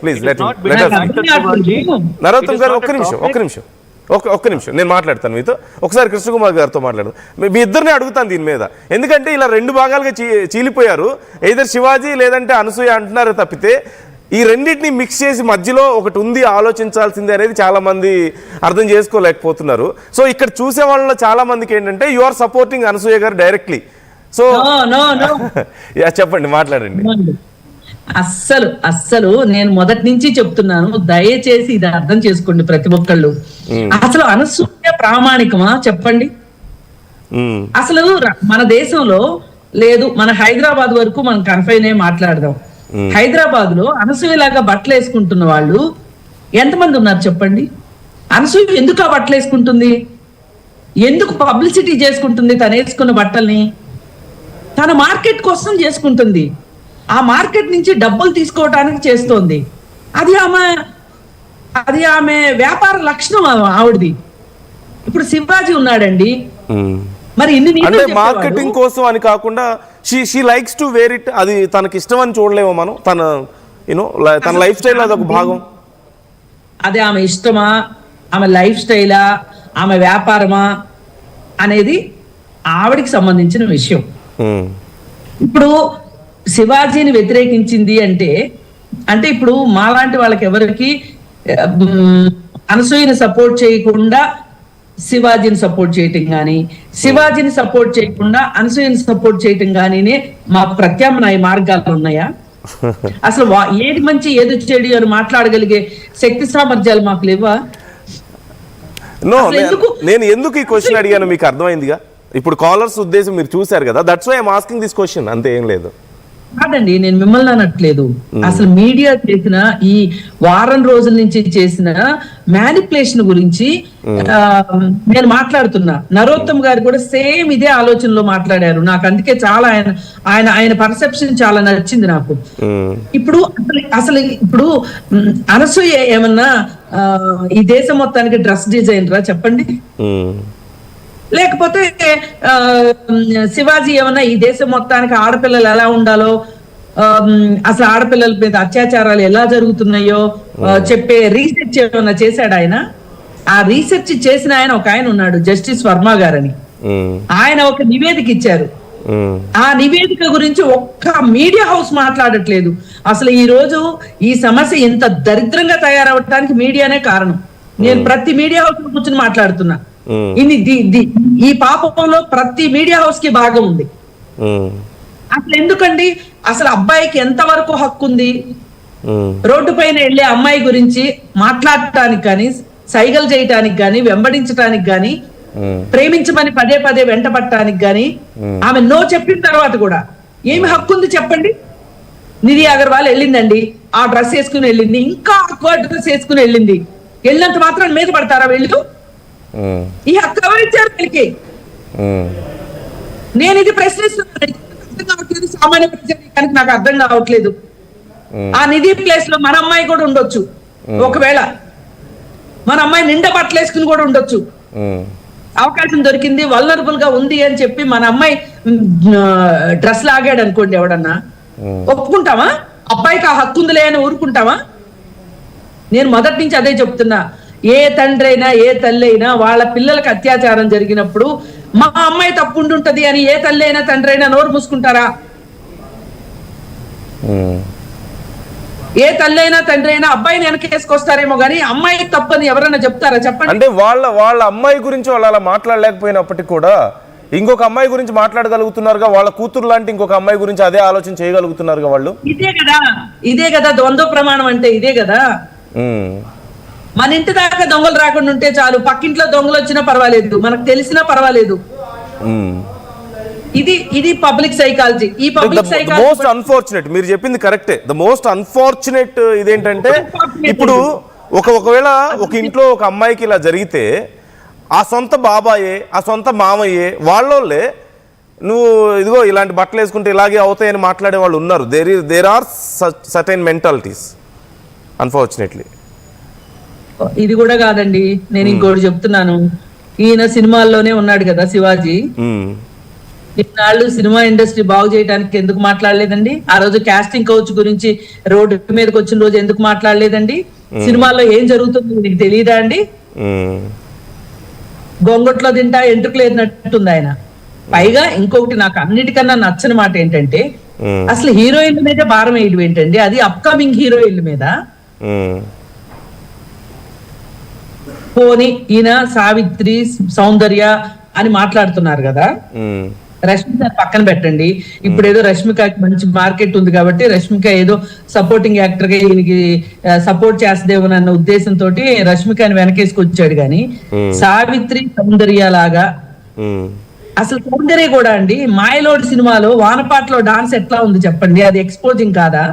Please Narottam గారు ఒక్క నిమిషం నేను మాట్లాడతాను మీతో. ఒకసారి కృష్ణకుమార్ గారితో మాట్లాడదాం. మీ ఇద్దరిని అడుగుతాను దీని మీద, ఎందుకంటే ఇలా రెండు భాగాలుగా చీలిపోయారు. ఎయిదర్ శివాజీ లేదంటే అనసూయ అంటున్నారు తప్పితే ఈ రెండింటిని మిక్స్ చేసి మధ్యలో ఒకటి ఉంది ఆలోచించాల్సింది అనేది చాలా మంది అర్థం చేసుకోలేకపోతున్నారు. సో ఇక్కడ చూసే వాళ్ళలో చాలా మందికి ఏంటంటే యు ఆర్ సపోర్టింగ్ అనసూయ గారు డైరెక్ట్లీ. సో చెప్పండి, మాట్లాడండి. అస్సలు నేను మొదటి నుంచి చెప్తున్నాను, దయచేసి ఇది అర్థం చేసుకోండి ప్రతి ఒక్కళ్ళు. అసలు అనసూయ ప్రామాణికమా చెప్పండి? అసలు మన దేశంలో లేదు, మన హైదరాబాద్ వరకు మనం కన్ఫైన్ అయ్యి మాట్లాడదాం. హైదరాబాద్ లో అనసూయలాగా బట్టలు వేసుకుంటున్న వాళ్ళు ఎంతమంది ఉన్నారు చెప్పండి? అనసూయ ఎందుకు ఆ బట్టలు వేసుకుంటుంది? ఎందుకు పబ్లిసిటీ చేసుకుంటుంది? తను వేసుకున్న బట్టల్ని తన మార్కెట్ కోసం చేసుకుంటుంది. ఆ మార్కెట్ నుంచి డబ్బులు తీసుకోవటానికి చేస్తోంది. అది ఆమె వ్యాపార లక్షణం ఆవిడది. ఇప్పుడు శివాజీ ఉన్నాడండి, మరి అంటే మార్కెటింగ్ కోసం అని కాకుండా she likes to wear it. అది తనకి ఇష్టం అని చూడలేమో మనం. తన లైఫ్ స్టైల్ అదొక భాగం. అదే ఆమె ఇష్టమా, ఆమె లైఫ్ స్టైలా, ఆమె వ్యాపారమా అనేది ఆవిడికి సంబంధించిన విషయం. ఇప్పుడు శివాజీని వ్యతిరేకించింది అంటే ఇప్పుడు మాలాంటి వాళ్ళకి ఎవరికి అనసూయని సపోర్ట్ చేయకుండా శివాజీని సపోర్ట్ చేయటం కానీ, శివాజీని సపోర్ట్ చేయకుండా అనసూయని సపోర్ట్ చేయటం కానీ మా ప్రత్యామ్నాయ మార్గాలు ఉన్నాయా? అసలు ఏది మంచి ఏది చెడు అని మాట్లాడగలిగే శక్తి సామర్థ్యాలు మాకు లేవా? నేను ఎందుకు ఈ క్వశ్చన్ అడిగాను మీకు అర్థమైందిగా. ఇప్పుడు కాలర్స్ ఉద్దేశం మీరు చూశారు కదా, that's why I am asking this question, అంతే, ఏం లేదు. కాదండి, నేను మిమ్మల్ని అనట్లేదు. అసలు మీడియా చేసిన ఈ వారం రోజుల నుంచి చేసిన మ్యానిపులేషన్ గురించి నేను మాట్లాడుతున్నా. నరోత్తమ్ గారు కూడా సేమ్ ఇదే ఆలోచనలో మాట్లాడారు. నాకు అందుకే చాలా ఆయన పర్సెప్షన్ చాలా నచ్చింది నాకు. ఇప్పుడు అనసూయ ఏమన్నా ఈ దేశం మొత్తానికి డ్రెస్ డిజైనరా చెప్పండి? లేకపోతే శివాజీ ఏమన్నా ఈ దేశం మొత్తానికి ఆడపిల్లలు ఎలా ఉండాలో, అసలు ఆడపిల్లల మీద అత్యాచారాలు ఎలా జరుగుతున్నాయో చెప్పే రీసెర్చ్ ఏమన్నా చేశాడు ఆయన? ఆ రీసెర్చ్ చేసిన ఒక ఆయన ఉన్నాడు, జస్టిస్ వర్మ గారని. ఆయన ఒక నివేదిక ఇచ్చారు. ఆ నివేదిక గురించి ఒక్క మీడియా హౌస్ మాట్లాడట్లేదు. అసలు ఈ రోజు ఈ సమస్య ఇంత దరిద్రంగా తయారవడానికి మీడియానే కారణం. నేను ప్రతి మీడియా హౌస్ లో కూర్చొని మాట్లాడుతున్నా. ఈ పాపంలో ప్రతి మీడియా హౌస్ కి భాగం ఉంది. అసలు ఎందుకండి? అసలు అబ్బాయికి ఎంత వరకు హక్కు ఉంది? రోడ్డు పైన వెళ్లే అమ్మాయి గురించి మాట్లాడటానికి కానీ, సైగలు చేయటానికి కానీ, వెంబడించడానికి కానీ, ప్రేమించమని పదే పదే వెంట పట్టడానికి కానీ, ఆమె నో చెప్పిన తర్వాత కూడా ఏమి హక్కు ఉంది చెప్పండి? నిధి అగర్వాల్ వెళ్ళిందండి, ఆ డ్రెస్ వేసుకుని వెళ్ళింది, ఇంకా డ్రెస్ వేసుకుని వెళ్ళింది. వెళ్ళినంత మాత్రం మీద పడతారా వీళ్ళు? ఈ హక్కు ఎవరిచ్చారు వీళ్ళకి? నేను ఇది ప్రశ్నిస్తున్నాను. సామాన్య ప్రజానికి నాకు అర్థం కావట్లేదు. ఆ నిధి ప్లేస్ లో మన అమ్మాయి కూడా ఉండొచ్చు. ఒకవేళ మన అమ్మాయి నిండా బట్టలు వేసుకుని కూడా ఉండొచ్చు. అవకాశం దొరికింది, వల్నరబుల్ గా ఉంది అని చెప్పి మన అమ్మాయి డ్రెస్ లాగాడు అనుకోండి, ఎవడన్నా ఒప్పుకుంటావా? అబ్బాయికి ఆ హక్కు ఉందిలే అని ఊరుకుంటావా? నేను మొదటి నుంచి అదే చెప్తున్నా. ఏ తండ్రి అయినా ఏ తల్లి అయినా వాళ్ళ పిల్లలకు అత్యాచారం జరిగినప్పుడు మా అమ్మాయి తప్పు ఉండుంటది అని ఏ తల్లి అయినా తండ్రి అయినా నోరు మూసుకుంటారా? ఏ తల్లి అయినా తండ్రి అయినా అబ్బాయిని వెనకేసుకొస్తారేమో గానీ అమ్మాయి తప్పని ఎవరైనా చెప్తారా చెప్పండి? అంటే వాళ్ళ అమ్మాయి గురించి వాళ్ళు అలా మాట్లాడలేకపోయినప్పటికీ కూడా ఇంకొక అమ్మాయి గురించి మాట్లాడగలుగుతున్నారుగా. వాళ్ళ కూతురు లాంటి ఇంకొక అమ్మాయి గురించి అదే ఆలోచన చేయగలుగుతున్నారుగా వాళ్ళు. ఇదే కదా ద్వంద్వ ప్రమాణం అంటే, ఇదే కదా. మన ఇంటి దాకా దొంగలు రాకుండా ఉంటే చాలు, పక్కింట్లో దొంగలు వచ్చినా పర్వాలేదు, మనకు తెలిసినా పర్వాలేదు. ఇది పబ్లిక్ సైకాలజీ. ఈ పబ్లిక్ సైకాలజీ మోస్ట్ అన్ఫార్చునేట్, మీరు చెప్పింది కరెక్టే. ద మోస్ట్ అన్ఫార్చునేట్ ఇదేంటంటే, ఇప్పుడు ఒకవేళ ఒక ఇంట్లో ఒక అమ్మాయికి ఇలా జరిగితే ఆ సొంత బాబాయే, ఆ సొంత మామయ్యే, వాళ్ళోళ్ళే నువ్వు ఇదిగో ఇలాంటి బట్టలు వేసుకుంటే ఇలాగే అవుతాయని మాట్లాడే వాళ్ళు ఉన్నారు. There are certain mentalities unfortunately. ఇది కూడా కాదండి, నేను ఇంకోటి చెప్తున్నాను. ఈయన సినిమాల్లోనే ఉన్నాడు కదా శివాజీ. ఇన్నాళ్ళు సినిమా ఇండస్ట్రీ బాగు చేయడానికి ఎందుకు మాట్లాడలేదండి? ఆ రోజు కాస్టింగ్ కౌచ్ గురించి రోడ్డు మీదకి వచ్చిన రోజు ఎందుకు మాట్లాడలేదండి? సినిమాల్లో ఏం జరుగుతుందో మీకు తెలియదా అండి? గొంగట్లో తింటా ఎంట్రుకు లేనట్టుంది ఆయన. పైగా ఇంకొకటి నాకు అన్నిటికన్నా నచ్చని మాట ఏంటంటే, అసలు హీరోయిన్ల మీద భారం వేయడం ఏంటండి? అది అప్కమింగ్ హీరోయిన్ల మీద. పోనీ ఈయన సావిత్రి, సౌందర్య అని మాట్లాడుతున్నారు కదా, రష్మిక పక్కన పెట్టండి. ఇప్పుడు ఏదో రష్మికకి మంచి మార్కెట్ ఉంది కాబట్టి రష్మిక ఏదో సపోర్టింగ్ యాక్టర్ గా ఈయనకి సపోర్ట్ చేస్తదేమోనన్న ఉద్దేశంతో రష్మికని వెనకేసుకొచ్చాడు. గాని సావిత్రి, సౌందర్య లాగా అసలు సౌందర్య కూడా అండి మాయలోడి సినిమాలో వానపాటలో డాన్స్ ఎట్లా ఉంది చెప్పండి? అది ఎక్స్పోజింగ్ కాదా?